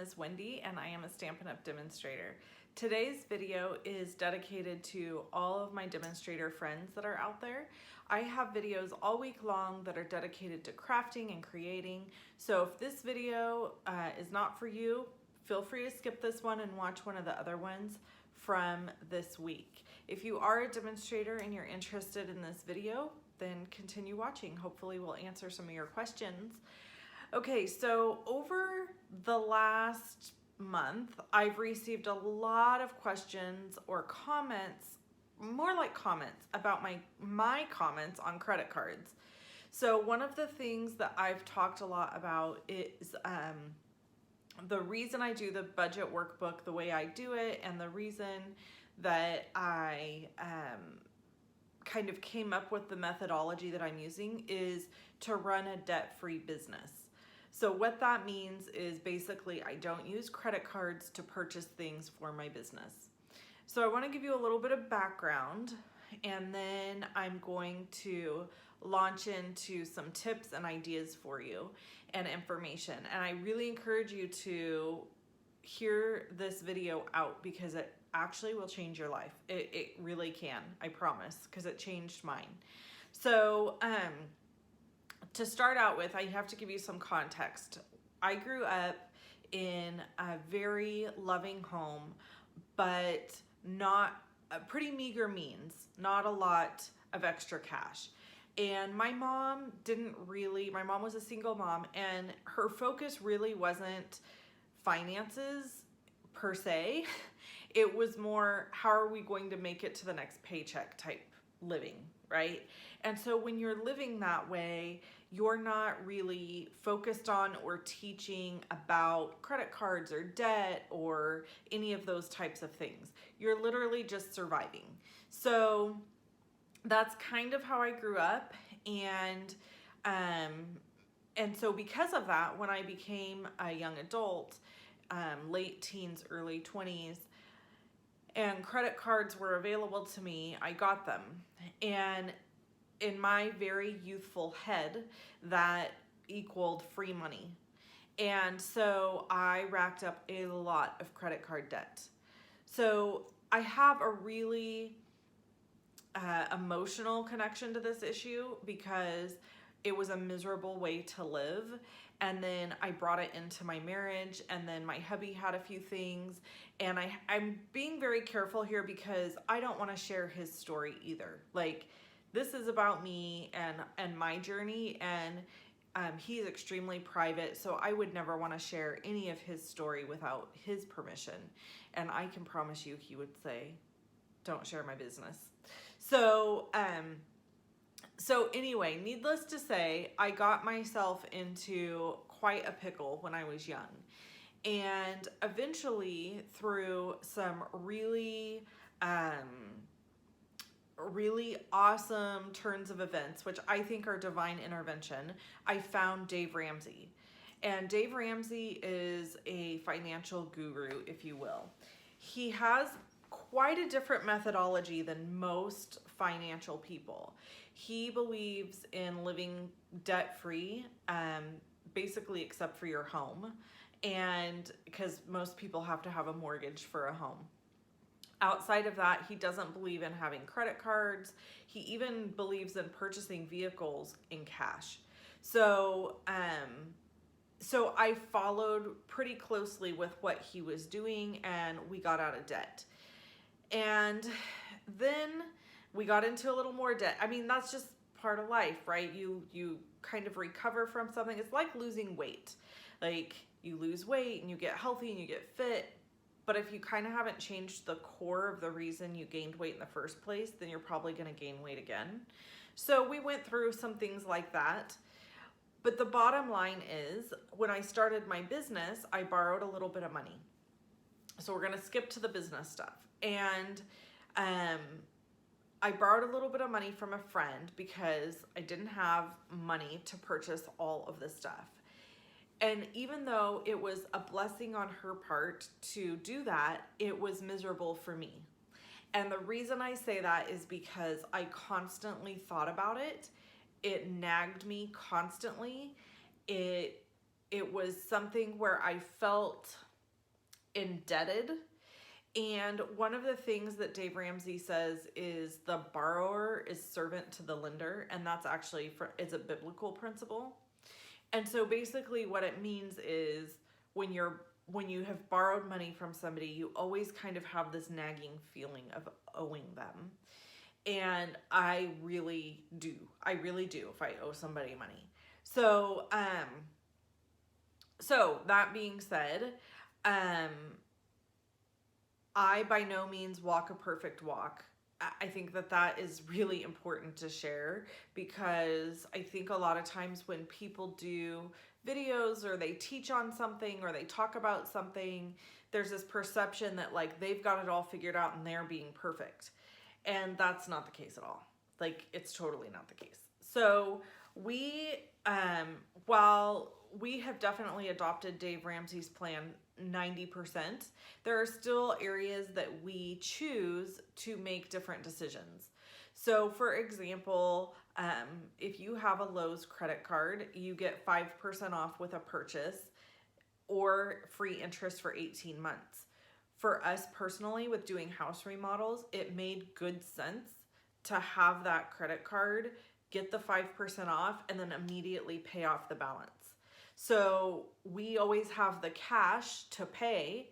is Wendy and I am a Stampin' Up! Demonstrator. Today's video is dedicated to all of my demonstrator friends that are out there. I have videos all week long that are dedicated to crafting and creating. So if this video is not for you, feel free to skip this one and watch one of the other ones from this week. If you are a demonstrator and you're interested in this video, then continue watching. Hopefully we'll answer some of your questions. Okay, so over the last month, I've received a lot of questions or comments, more like comments, about my comments on credit cards. So one of the things that I've talked a lot about is the reason I do the budget workbook the way I do it, and the reason that I kind of came up with the methodology that I'm using is to run a debt-free business. So what that means is basically I don't use credit cards to purchase things for my business. So I want to give you a little bit of background, and then I'm going to launch into some tips and ideas for you and information. And I really encourage you to hear this video out because it actually will change your life. It really can, I promise, because it changed mine. So to start out with, I have to give you some context. I grew up in a very loving home, but not pretty meager means, not a lot of extra cash. And my mom was a single mom, and her focus really wasn't finances per se. It was more, how are we going to make it to the next paycheck type living, right? And so when you're living that way, you're not really focused on or teaching about credit cards or debt or any of those types of things. You're literally just surviving. So that's kind of how I grew up. And so because of that, when I became a young adult, late teens, early 20s, and credit cards were available to me, I got them. And in my very youthful head, that equaled free money. And so I racked up a lot of credit card debt. So I have a really emotional connection to this issue because it was a miserable way to live. And then I brought it into my marriage, and then my hubby had a few things. And I'm being very careful here because I don't want to share his story either. Like, this is about me and my journey, and he's extremely private, so I would never want to share any of his story without his permission. And I can promise you he would say, don't share my business. So anyway, needless to say, I got myself into quite a pickle when I was young. And eventually, through some really awesome turns of events, which I think are divine intervention, I found Dave Ramsey. And Dave Ramsey is a financial guru, if you will. He has quite a different methodology than most financial people. He believes in living debt-free, basically except for your home, and because most people have to have a mortgage for a home. Outside of that, he doesn't believe in having credit cards. He even believes in purchasing vehicles in cash. So I followed pretty closely with what he was doing, and we got out of debt. And then we got into a little more debt. I mean, that's just part of life, right? You kind of recover from something. It's like losing weight. Like, you lose weight and you get healthy and you get fit. But if you kind of haven't changed the core of the reason you gained weight in the first place, then you're probably going to gain weight again. So we went through some things like that. But the bottom line is, when I started my business, I borrowed a little bit of money. So we're going to skip to the business stuff. And I borrowed a little bit of money from a friend because I didn't have money to purchase all of this stuff. And even though it was a blessing on her part to do that, it was miserable for me. And the reason I say that is because I constantly thought about it. It nagged me constantly. It was something where I felt indebted. And one of the things that Dave Ramsey says is the borrower is servant to the lender, and that's actually it's a biblical principle. And so basically what it means is when you have borrowed money from somebody, you always kind of have this nagging feeling of owing them. And I really do if I owe somebody money. So that being said, I by no means walk a perfect walk. I think that is really important to share, because I think a lot of times when people do videos or they teach on something or they talk about something, there's this perception that like they've got it all figured out and they're being perfect. And that's not the case at all. Like, it's totally not the case. So while we have definitely adopted Dave Ramsey's plan 90%, there are still areas that we choose to make different decisions. So for example, if you have a Lowe's credit card, you get 5% off with a purchase or free interest for 18 months. For us personally, with doing house remodels, it made good sense to have that credit card, get the 5% off, and then immediately pay off the balance. So we always have the cash to pay.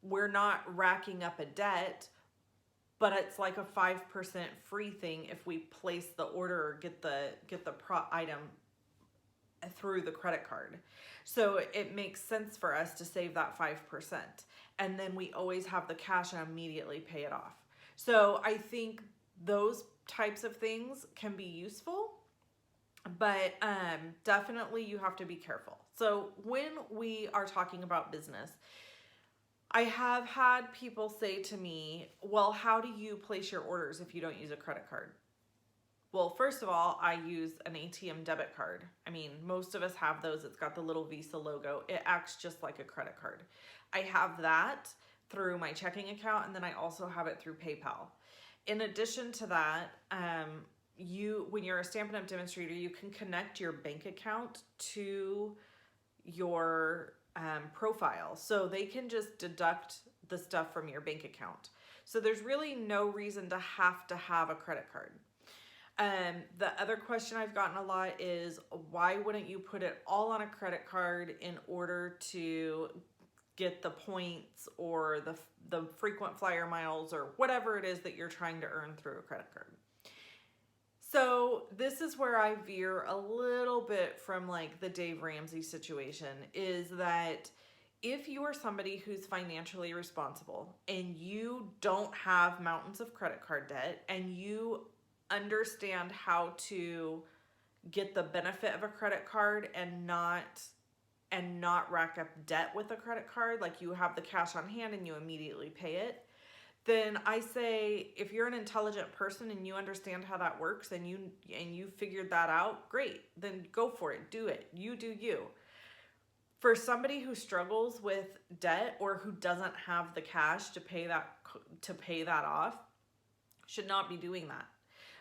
We're not racking up a debt, but it's like a 5% free thing if we place the order or get the item through the credit card. So it makes sense for us to save that 5%. And then we always have the cash and immediately pay it off. So I think those types of things can be useful, but definitely you have to be careful. So when we are talking about business, I have had people say to me, well, how do you place your orders if you don't use a credit card? Well, first of all, I use an ATM debit card. I mean, most of us have those. It's got the little Visa logo. It acts just like a credit card. I have that through my checking account, and then I also have it through PayPal. In addition to that, when you're a Stampin' Up! Demonstrator, you can connect your bank account to your profile. So they can just deduct the stuff from your bank account. So there's really no reason to have a credit card. The other question I've gotten a lot is, why wouldn't you put it all on a credit card in order to get the points or the frequent flyer miles or whatever it is that you're trying to earn through a credit card? So this is where I veer a little bit from like the Dave Ramsey situation, is that if you are somebody who's financially responsible and you don't have mountains of credit card debt and you understand how to get the benefit of a credit card and not rack up debt with a credit card, like you have the cash on hand and you immediately pay it, then I say, if you're an intelligent person and you understand how that works and you figured that out, great, then go for it, do it, you do you. For somebody who struggles with debt or who doesn't have the cash to pay that off, should not be doing that.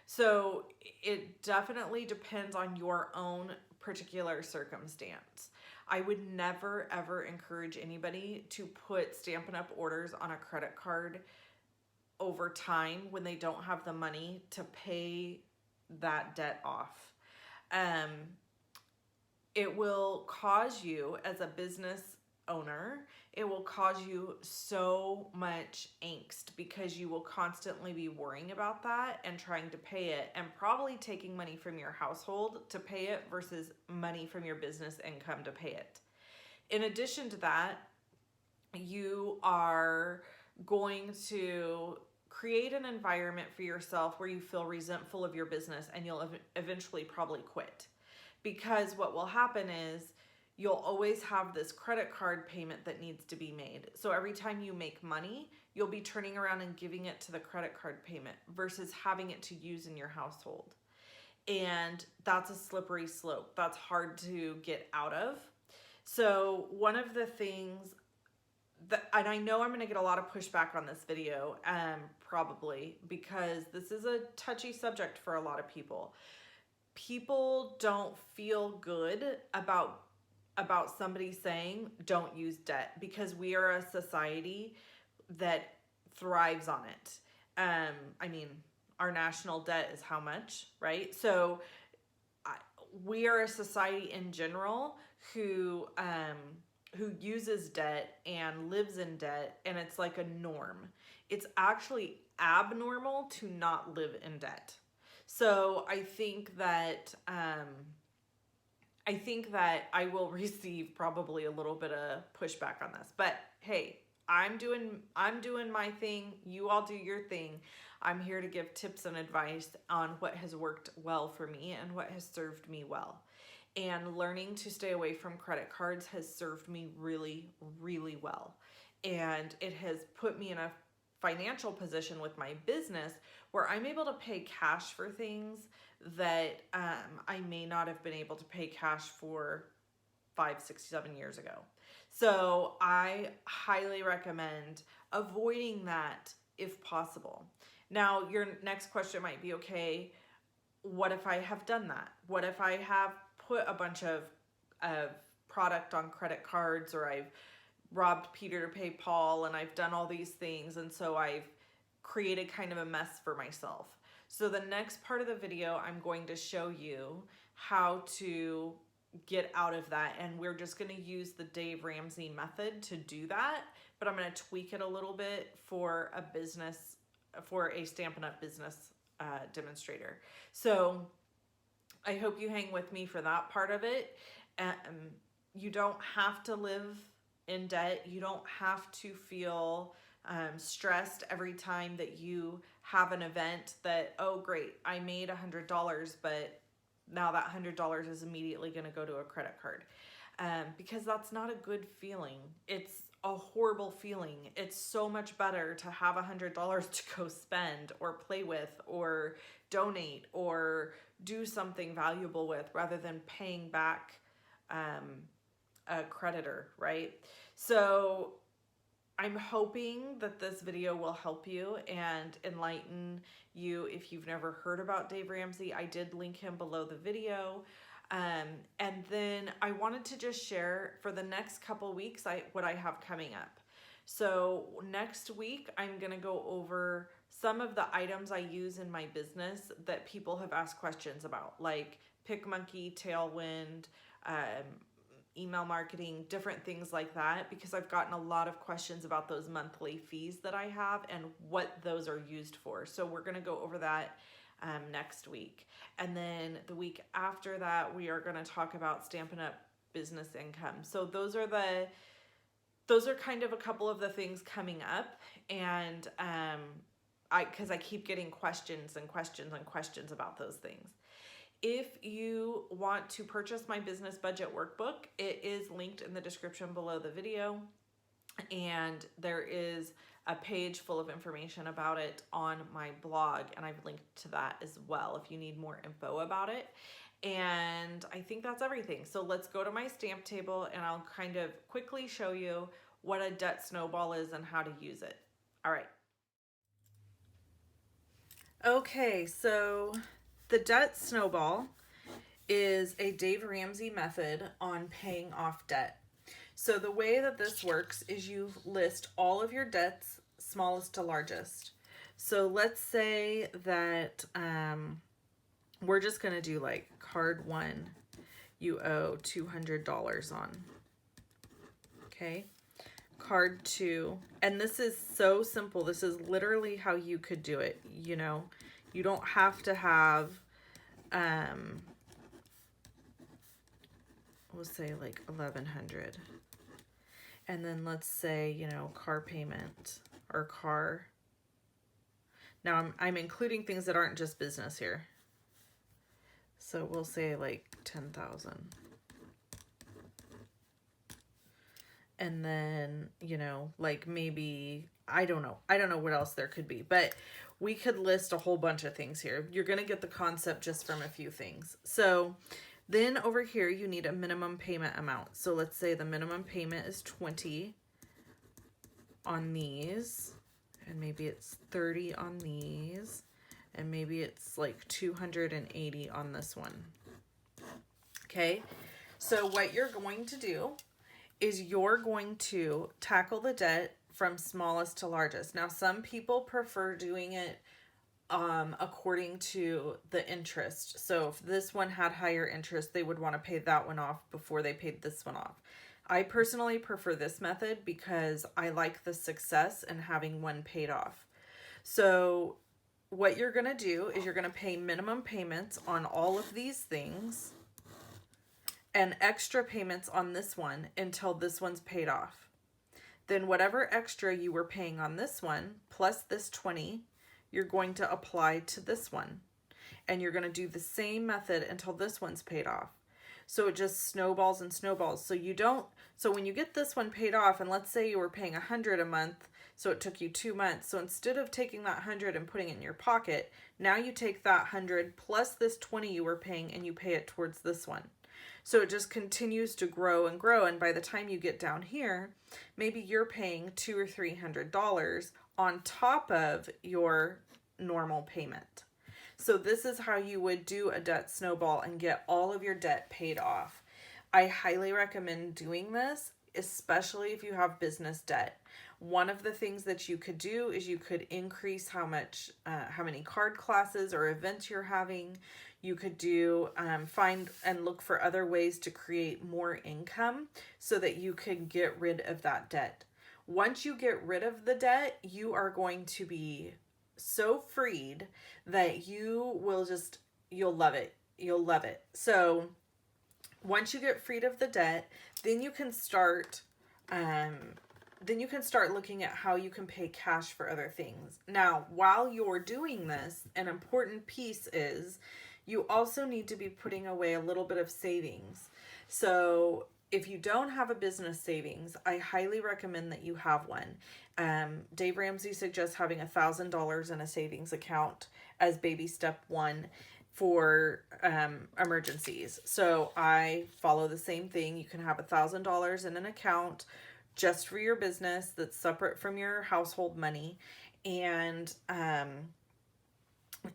So it definitely depends on your own particular circumstance. I would never ever encourage anybody to put Stampin' Up! Orders on a credit card over time when they don't have the money to pay that debt off. It will cause you, as a business owner, it will cause you so much angst, because you will constantly be worrying about that and trying to pay it, and probably taking money from your household to pay it versus money from your business income to pay it. In addition to that, you are going to create an environment for yourself where you feel resentful of your business, and you'll eventually probably quit. Because what will happen is you'll always have this credit card payment that needs to be made. So every time you make money, you'll be turning around and giving it to the credit card payment versus having it to use in your household. And that's a slippery slope. That's hard to get out of. So one of the things that, and I know I'm going to get a lot of pushback on this video, probably, because this is a touchy subject for a lot of people. People don't feel good about about somebody saying don't use debt, because we are a society that thrives on it. I mean, our national debt is how much, right? So we are a society in general who uses debt and lives in debt, and it's like a norm. It's actually abnormal to not live in debt. So I think that I will receive probably a little bit of pushback on this. But hey, I'm doing my thing. You all do your thing. I'm here to give tips and advice on what has worked well for me and what has served me well. And learning to stay away from credit cards has served me really, really well. And it has put me in a financial position with my business where I'm able to pay cash for things that I may not have been able to pay cash for 5, 6, 7 years ago. So I highly recommend avoiding that if possible. Now, your next question might be, okay, what if I have done that? What if I have put a bunch of product on credit cards, or I've robbed Peter to pay Paul, and I've done all these things, and so I've created kind of a mess for myself. So the next part of the video, I'm going to show you how to get out of that, and we're just going to use the Dave Ramsey method to do that, but I'm going to tweak it a little bit for a business, for a Stampin' Up! Business demonstrator. So I hope you hang with me for that part of it. You don't have to live in debt. You don't have to feel stressed every time that you have an event that, oh great, I made $100, but now that $100 is immediately going to go to a credit card, because that's not a good feeling. It's a horrible feeling. It's so much better to have $100 to go spend or play with or donate or do something valuable with, rather than paying back a creditor, right? So I'm hoping that this video will help you and enlighten you if you've never heard about Dave Ramsey. I did link him below the video. And then I wanted to just share for the next couple weeks what I have coming up. So next week, I'm going to go over some of the items I use in my business that people have asked questions about, like PicMonkey, Tailwind, email marketing, different things like that, because I've gotten a lot of questions about those monthly fees that I have and what those are used for. So we're going to go over that next week. And then the week after that, we are going to talk about Stampin' Up! Business income. So those are kind of a couple of the things coming up. And because I keep getting questions and questions and questions about those things. If you want to purchase my business budget workbook, it is linked in the description below the video. And there is a page full of information about it on my blog, and I've linked to that as well if you need more info about it. And I think that's everything. So let's go to my stamp table, and I'll kind of quickly show you what a debt snowball is and how to use it. All right. Okay, so the debt snowball is a Dave Ramsey method on paying off debt. So the way that this works is you list all of your debts, smallest to largest. So let's say that we're just going to do like card 1, you owe $200 on. Okay. Card 2, and this is so simple. This is literally how you could do it. You know, you don't have to have, we'll say like 1,100. And then let's say, you know, car payment or car. Now I'm including things that aren't just business here. So we'll say like 10,000. And then, you know, like maybe, I don't know what else there could be, but we could list a whole bunch of things here. You're going to get the concept just from a few things. So then over here, you need a minimum payment amount. So let's say the minimum payment is 20 on these, and maybe it's 30 on these, and maybe it's like 280 on this one. Okay. So what you're going to do is you're going to tackle the debt from smallest to largest. Now, some people prefer doing it according to the interest. So if this one had higher interest, they would want to pay that one off before they paid this one off. I personally prefer this method because I like the success in having one paid off. So what you're going to do is you're going to pay minimum payments on all of these things and extra payments on this one until this one's paid off. Then whatever extra you were paying on this one plus this 20, you're going to apply to this one. And you're going to do the same method until this one's paid off. So it just snowballs and snowballs. So when you get this one paid off, and let's say you were paying $100 a month, so it took you 2 months. So instead of taking that $100 and putting it in your pocket, now you take that $100 plus this 20 you were paying and you pay it towards this one. So it just continues to grow and grow. And by the time you get down here, maybe you're paying $200 or $300 on top of your normal payment. So this is how you would do a debt snowball and get all of your debt paid off. I highly recommend doing this, especially if you have business debt. One of the things that you could do is you could increase how many card classes or events you're having. You could find and look for other ways to create more income so that you can get rid of that debt. Once you get rid of the debt, you are going to be so freed that you'll love it. You'll love it. So once you get freed of the debt, then you can start looking at how you can pay cash for other things. Now, while you're doing this, an important piece is you also need to be putting away a little bit of savings. So if you don't have a business savings, I highly recommend that you have one. Dave Ramsey suggests having $1,000 in a savings account as baby step one for emergencies. So I follow the same thing. You can have $1,000 in an account just for your business that's separate from your household money, and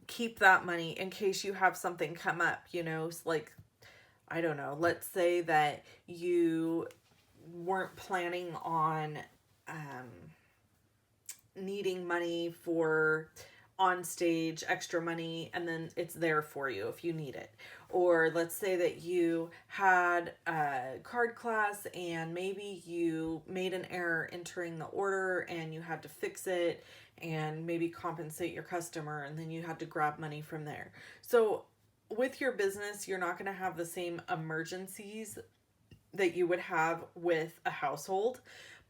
keep that money in case you have something come up, like, I don't know, let's say that you weren't planning on needing money for on stage, extra money, and then it's there for you if you need it. Or let's say that you had a card class and maybe you made an error entering the order and you had to fix it and maybe compensate your customer, and then you had to grab money from there. So with your business, you're not going to have the same emergencies that you would have with a household,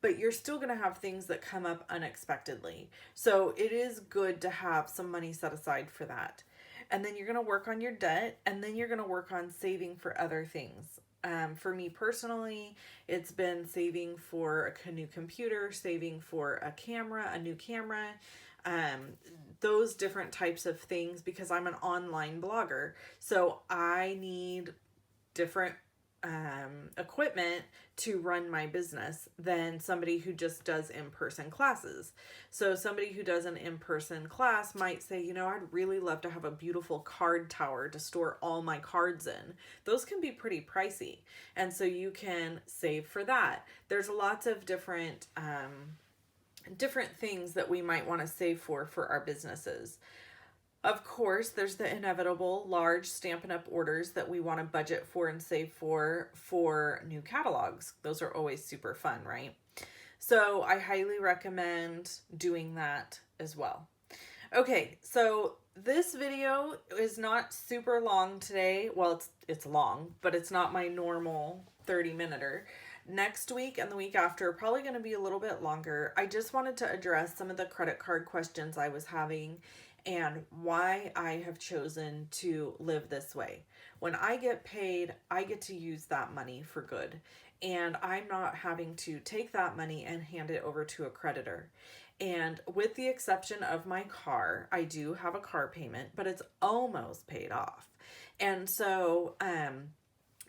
but you're still going to have things that come up unexpectedly. So it is good to have some money set aside for that. And then you're going to work on your debt, and then you're going to work on saving for other things. For me personally, it's been saving for a new computer, saving for a new camera, those different types of things, because I'm an online blogger. So I need different equipment to run my business than somebody who just does in-person classes. So somebody who does an in-person class might say, I'd really love to have a beautiful card tower to store all my cards in. Those can be pretty pricey. And so you can save for that. There's lots of different things that we might want to save for our businesses. Of course, there's the inevitable large Stampin' Up! Orders that we want to budget for and save for new catalogs. Those are always super fun, right? So I highly recommend doing that as well. Okay, so this video is not super long today. Well, it's long, but it's not my normal 30-minute-er. Next week and the week after are probably going to be a little bit longer. I just wanted to address some of the credit card questions I was having and why I have chosen to live this way. When I get paid, I get to use that money for good. And I'm not having to take that money and hand it over to a creditor. And with the exception of my car, I do have a car payment, but it's almost paid off. And so,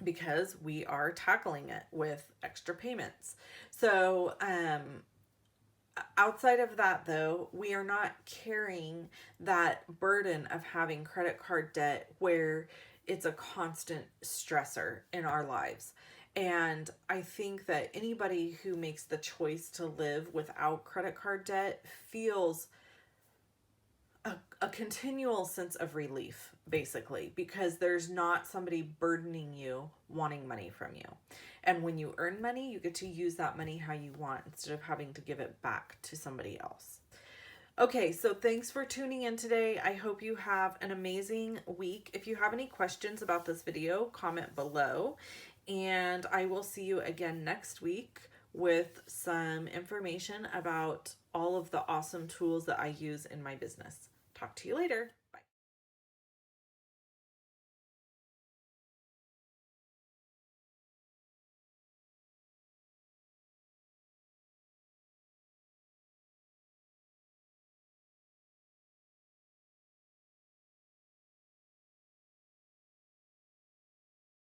because we are tackling it with extra payments. So, outside of that, though, we are not carrying that burden of having credit card debt where it's a constant stressor in our lives. And I think that anybody who makes the choice to live without credit card debt feels a continual sense of relief, basically, because there's not somebody burdening you wanting money from you. And when you earn money, you get to use that money how you want instead of having to give it back to somebody else. Okay, so thanks for tuning in today. I hope you have an amazing week. If you have any questions about this video, comment below. And I will see you again next week with some information about all of the awesome tools that I use in my business. Talk to you later.